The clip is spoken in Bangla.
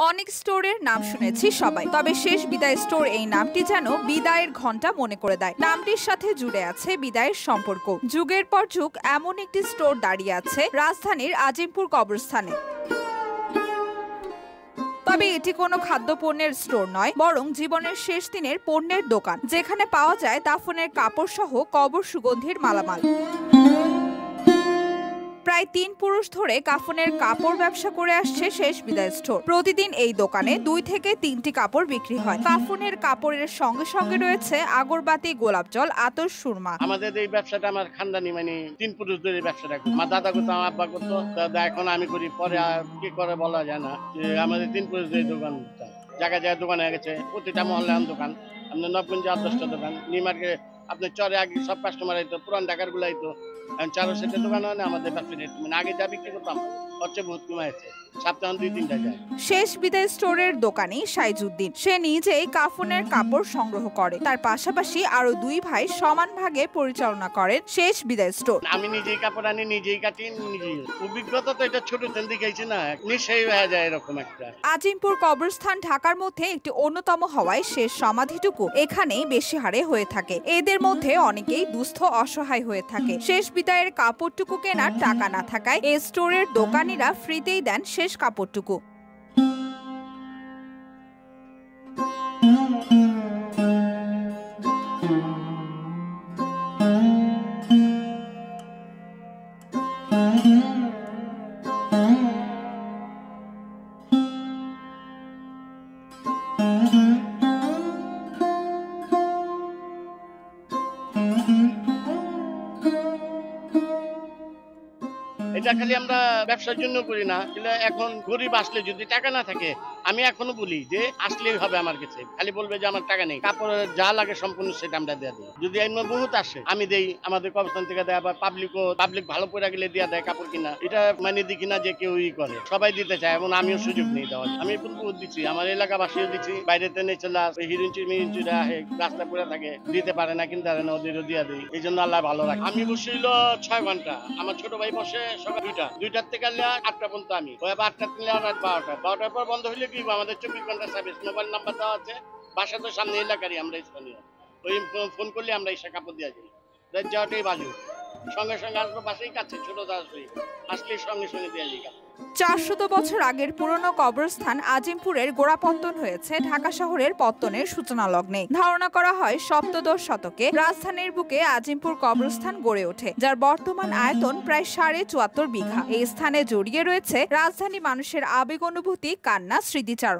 অনেক স্টোরের নাম শুনেছি সবাই, তবে শেষ বিদায় স্টোর এই নামটি যেন বিদায়ের ঘন্টা মনে করে দেয়। নামটির সাথে জুড়ে আছে বিদায়ের সম্পর্ক। যুগের পর যুগ এমন একটি স্টোর দাঁড়িয়ে আছে রাজধানীর আজিমপুর কবরস্থানে। তবে এটি কোনো খাদ্যপণ্যের স্টোর নয়, বরং জীবনের শেষ দিনের পণ্যের দোকান, যেখানে পাওয়া যায় দাফনের কাপড় সহ কবর সুগন্ধির মালামাল। প্রায় ৩ পুরুষ ধরে কাফনের কাপড় ব্যবসা করে আসছে শেষ বিদায় স্টোর। প্রতিদিন এই দোকানে ২ থেকে ৩টি কাপড় বিক্রি হয়। কাফনের কাপড়ের সঙ্গে সঙ্গে রয়েছে আগরবাতি, গোলাপ জল, আতর, সুরমা। আমাদের এই ব্যবসাটা আমার খানদানি, মানে ৩ পুরুষ ধরে ব্যবসাটা করি। আমার দাদা করতো, আমার আব্বা করতো, দাদা এখন আমি করি, পরে আর কি করে বলা যায় না। যে আমাদের 3 পুরুষ ধরে দোকানটা জায়গায় জায়গায় দোকান হয়ে গেছে। প্রতিটা মহল্লায় দোকান, আপনার নবগঞ্জে ৮-১০টা দোকান, নিউমার্কে আপনার চরে আগে সব কাস্টমার হইতো, পুরান ঢাকার গুলো হইতো। চারো সেটা দোকান হয় না আমাদের ব্যবসাটা, মানে আগে যা বিক্রি করতাম হচ্ছে বহুত কমাইছে। সপ্তাহে ২-৩টা যায়। শেষ বিদায় স্টোরের দোকানি সাইজউদ্দিন, সে নিজেই কাফনের কাপড় সংগ্রহ করে। তার পাশাপাশি আরো ২ ভাই সমান ভাগে পরিচালনা করেন শেষ বিদায় স্টোর। আমি নিজেই কাপড় আনি, নিজেই কাটি, নিজেই। অভিজ্ঞতা তো এটা ছোট থেকে দেখাইছি না, নিশ্চয়ই হয়ে যায় এরকম একটা। আজিমপুর কবরস্থান ঢাকার মধ্যে একটি অন্যতম হওয়ায় শেষ সমাধিটুকু এখানেই বেশি হারে হয়ে থাকে। এদের মধ্যে অনেকেই দুস্থ, অসহায় হয়ে থাকে। শেষ বিদায়ের কাপড়টুকু কেনার টাকা না থাকায় এই স্টোরের দোকানিরা ফ্রিতেই দেন শেষ কাপড়টুকু। এটা খালি আমরা ব্যবসার জন্য করি না, এখন গরিব আসলে যদি টাকা না থাকে, আমি এখনো বলি যে আসলেই হবে আমার কাছে, খালি বলবে যে আমার টাকা নেই, কাপড় যা লাগে সম্পূর্ণ সেটা আমরা দিয়ে দিই। যদি এমন বহুত আসে আমি দেই, আমাদের কবরস্থান থেকে দেয়, আবার পাবলিক ভালো করে গেলে দিয়ে দেয় কাপড় কিনা। এটা মানে দেখি না যে কেউ করে, সবাই দিতে চায় এবং আমিও সুযোগ নেই দেওয়ার। আমি বহুত দিচ্ছি, আমার এলাকাবাসীও দিচ্ছি, বাইরেতে নিয়ে চলে আসে, হিরুঞ্চিরা রাস্তা পড়ে থাকে, দিতে পারে না, কিনতে পারে না, ওদেরও দিয়ে দিই। এই জন্য আল্লাহ ভালো রাখে। আমি বসছিল ৬ ঘন্টা, আমার ছোট ভাই বসে সকাল ২টার থেকে ৮টা পর্যন্ত। আমি ৮টা থেকে রাত ১২টার পর বন্ধ হইলে কি আমাদের ২৪ ঘন্টা সার্ভিস। মোবাইল নাম্বার দেওয়া আছে, বাসা তো সামনে এলাকারই, আমরা স্থানীয়। ওই ফোন করলে আমরা এসে কাপড় দিয়ে যাই। রাত যাওয়াটাই বাজু, সঙ্গে সঙ্গে আসবো, বাসাই কাছে, ছোট আসলে সঙ্গে সঙ্গে দিয়ে যাই। ৪০০ বছর আগের পুরনো কবরস্থান আজিমপুরের গোড়াপত্তন হয়েছে ঢাকা শহরের পত্তনের সূচনা লগ্নে। ধারণা করা হয় সপ্তদশ শতকে রাজধানীর বুকে আজিমপুর কবরস্থান গড়ে ওঠে, যার বর্তমান আয়তন প্রায় ৭.৭৪ বিঘা। এই স্থানে জড়িয়ে রয়েছে রাজধানী মানুষের আবেগ অনুভূতি, কান্না, স্মৃতিচারণ।